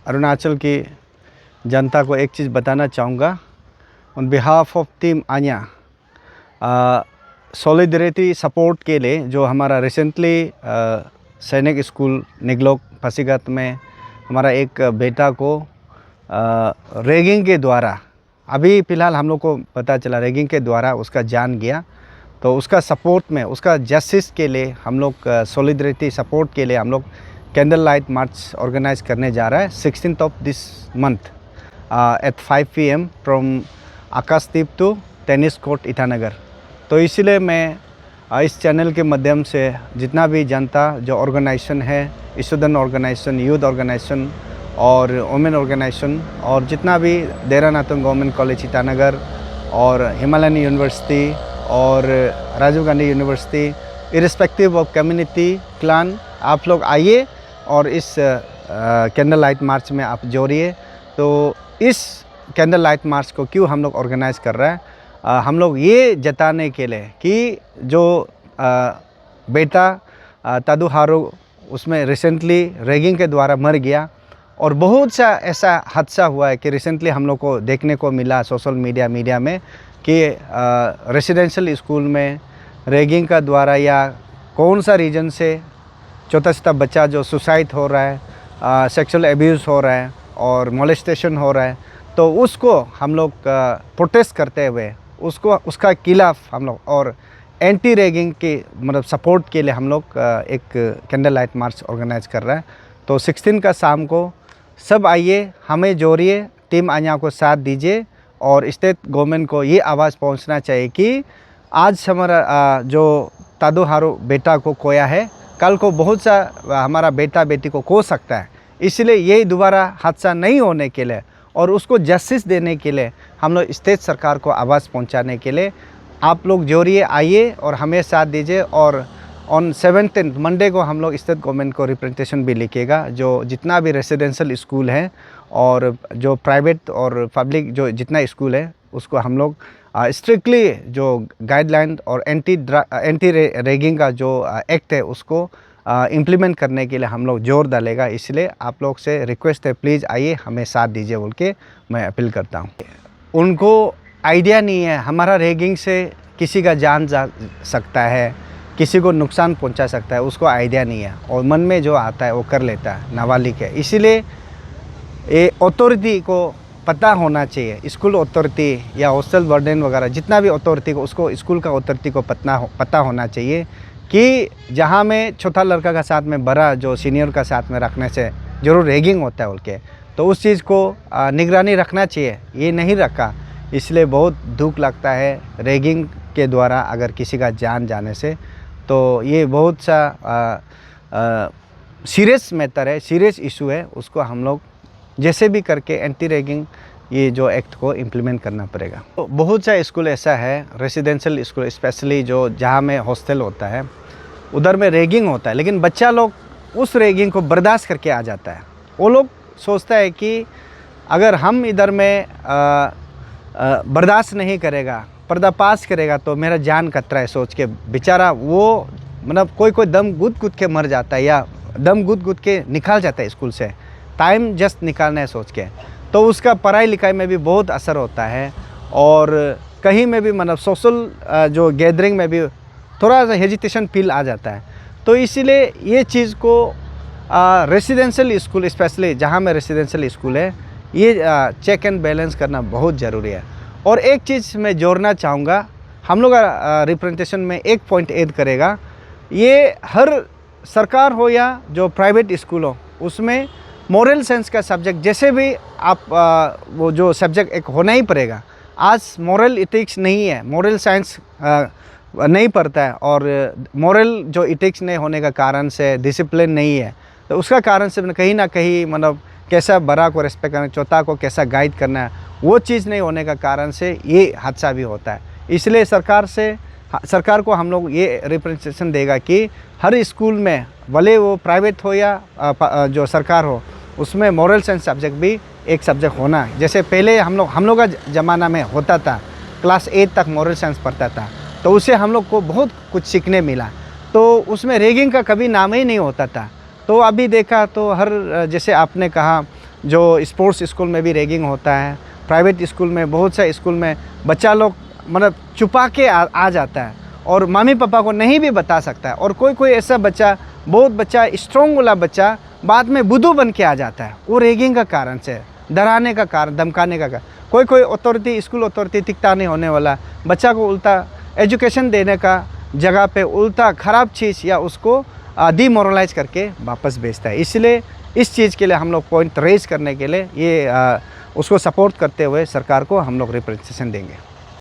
अरुणाचल की जनता को एक चीज़ बताना चाहूँगा। On behalf of team Aanya, solidarity support के लिए जो हमारा रिसेंटली सैनिक स्कूल निगलोक पासीघाट में हमारा एक बेटा को रैगिंग के द्वारा, अभी फ़िलहाल हम लोग को पता चला रैगिंग के द्वारा उसका जान गया, तो उसका सपोर्ट में, उसका जस्टिस के लिए हम लोग सॉलिडरिटी सपोर्ट के लिए हम लोग कैंडल लाइट मार्च ऑर्गेनाइज करने जा रहा है 16th of this month at 5 PM from Akashdeep to tennis court Itanagar. तो इसलिए मैं इस चैनल के माध्यम से जितना भी जनता जो ऑर्गेनाइजेशन है, स्टूडेंट ऑर्गेनाइजेशन, यूथ ऑर्गेनाइजेशन और वुमेन ऑर्गेनाइजेशन और जितना भी देरा नातुंग गवर्नमेंट कॉलेज ईटानगर और हिमालयन यूनिवर्सिटी और Rajiv Gandhi university, irrespective of community clan, आप लोग आइए और इस कैंडल लाइट मार्च में आप जोड़िए। तो इस कैंडल लाइट मार्च को क्यों हम लोग ऑर्गेनाइज़ कर रहे हैं, हम लोग ये जताने के लिए कि जो बेटा तादू हारू उसमें रिसेंटली रैगिंग के द्वारा मर गया और बहुत सा ऐसा हादसा हुआ है कि रिसेंटली हम लोग को देखने को मिला सोशल मीडिया में कि रेसिडेंशियल स्कूल में रैगिंग का द्वारा या कौन सा रीजन से छोटा छोटा बच्चा जो सुसाइड हो रहा है, सेक्सुअल एब्यूज़ हो रहा है और मोलेस्टेशन हो रहा है, तो उसको हम लोग प्रोटेस्ट करते हुए उसका खिलाफ हम लोग और एंटी रैगिंग के मतलब सपोर्ट के लिए हम लोग एक कैंडल लाइट मार्च ऑर्गेनाइज कर रहा है। तो 16 का शाम को सब आइए, हमें जोड़िए, टीम आन्या को साथ दीजिए और स्टेट गवर्नमेंट को ये आवाज़ पहुंचना चाहिए कि आज हमारा जो तादू हारू बेटा को खोया है, कल को बहुत सा हमारा बेटा बेटी को खो सकता है। इसलिए ये दोबारा हादसा नहीं होने के लिए और उसको जस्टिस देने के लिए हम लोग स्टेट सरकार को आवाज़ पहुंचाने के लिए आप लोग जोड़िए, आइए और हमें साथ दीजिए। और ऑन 17 मंडे को हम लोग स्टेट गवर्नमेंट को रिप्रेजेंटेशन भी लिखेगा, जो जितना भी रेसिडेंशियल स्कूल है और जो प्राइवेट और पब्लिक जो जितना स्कूल है उसको हम लोग स्ट्रिक्टली जो गाइडलाइन और एंटी रैगिंग का जो एक्ट है उसको इम्प्लीमेंट करने के लिए हम लोग जोर डालेगा। इसलिए आप लोग से रिक्वेस्ट है, प्लीज़ आइए, हमें साथ दीजिए बोल के मैं अपील करता हूँ। उनको आइडिया नहीं है हमारा रैगिंग से किसी का जान जा सकता है, किसी को नुकसान पहुंचा सकता है, उसको आइडिया नहीं है और मन में जो आता है वो कर लेता है, नाबालिग है। इसीलिए ये अथॉरिटी को पता होना चाहिए, स्कूल अथॉरिटी या हॉस्टल वार्डन वगैरह जितना भी अथॉरिटी को, उसको स्कूल का अथॉरिटी को पता होना चाहिए कि जहाँ में छोटा लड़का का साथ में बड़ा जो सीनियर का साथ में रखने से ज़रूर रैगिंग होता है बोल के, तो उस चीज़ को निगरानी रखना चाहिए, ये नहीं रखा। इसलिए बहुत दुख लगता है रैगिंग के द्वारा अगर किसी का जान जाने से, तो ये बहुत सा सीरियस मैटर है, सीरियस इशू है। उसको हम लोग जैसे भी करके एंटी रैगिंग ये जो एक्ट को इम्प्लीमेंट करना पड़ेगा। तो बहुत सा स्कूल ऐसा है, रेसिडेंशियल स्कूल स्पेशली जो जहाँ में हॉस्टल होता है उधर में रैगिंग होता है, लेकिन बच्चा लोग उस रैगिंग को बर्दाश्त करके आ जाता है। वो लोग सोचता है कि अगर हम इधर में बर्दाश्त नहीं करेगा, पर्दाफाश करेगा तो मेरा जान खतरा है सोच के बेचारा वो मतलब कोई दम गुद के मर जाता है या दम गुद के निकाल जाता है स्कूल से, टाइम जस्ट निकालना है सोच के। तो उसका पढ़ाई लिखाई में भी बहुत असर होता है और कहीं में भी मतलब सोशल जो गैदरिंग में भी थोड़ा सा हेजिटेशन फील आ जाता है। तो इसीलिए ये चीज़ को रेसिडेंशियल स्कूल स्पेशली जहाँ में रेसिडेंशियल स्कूल है ये चेक एंड बैलेंस करना बहुत ज़रूरी है। और एक चीज़ मैं जोड़ना चाहूँगा, हम लोग का रिप्रेजेंटेशन में एक पॉइंट ऐड करेगा, ये हर सरकार हो या जो प्राइवेट स्कूल हो उसमें मॉरल साइंस का सब्जेक्ट जैसे भी आप वो जो सब्जेक्ट एक होना ही पड़ेगा। आज मॉरल इथिक्स नहीं है, मॉरल साइंस नहीं पढ़ता है और मॉरल जो इथिक्स नहीं होने का कारण से डिसिप्लिन नहीं है, तो उसका कारण से कहीं ना कहीं मतलब कैसा बड़ा को रिस्पेक्ट करना, छोटा को कैसा गाइड करना है, वो चीज़ नहीं होने का कारण से ये हादसा भी होता है। इसलिए सरकार को हम लोग ये रिप्रेजेंटेशन देगा कि हर स्कूल में भले वो प्राइवेट हो या जो सरकार हो उसमें मॉरल साइंस सब्जेक्ट भी एक सब्जेक्ट होना है। जैसे पहले हम लोग का ज़माना में होता था, क्लास 8 तक मॉरल साइंस पढ़ता था, तो उससे हम लोग को बहुत कुछ सीखने मिला। तो उसमें रैगिंग का कभी नाम ही नहीं होता था। तो अभी देखा तो हर जैसे आपने कहा जो स्पोर्ट्स स्कूल में भी रैगिंग होता है, प्राइवेट स्कूल में, बहुत से स्कूल में बच्चा लोग मतलब छुपा के आ जाता है और मम्मी पापा को नहीं भी बता सकता है। और कोई कोई ऐसा बच्चा, बहुत बच्चा स्ट्रॉन्ग वाला बच्चा बाद में बुद्धू बन के आ जाता है, वो रैगिंग का कारण से, डराने का कारण, धमकाने का कारण। कोई कोई अथॉरिटी, स्कूल अथॉरिटी दिखता नहीं होने वाला बच्चा को उल्टा एजुकेशन देने का जगह पे उल्टा ख़राब चीज़ या उसको डिमोरलाइज करके वापस भेजता है। इसलिए इस चीज़ के लिए हम लोग पॉइंट रेज करने के लिए ये उसको सपोर्ट करते हुए सरकार को हम लोग रिप्रेजेंटेशन देंगे।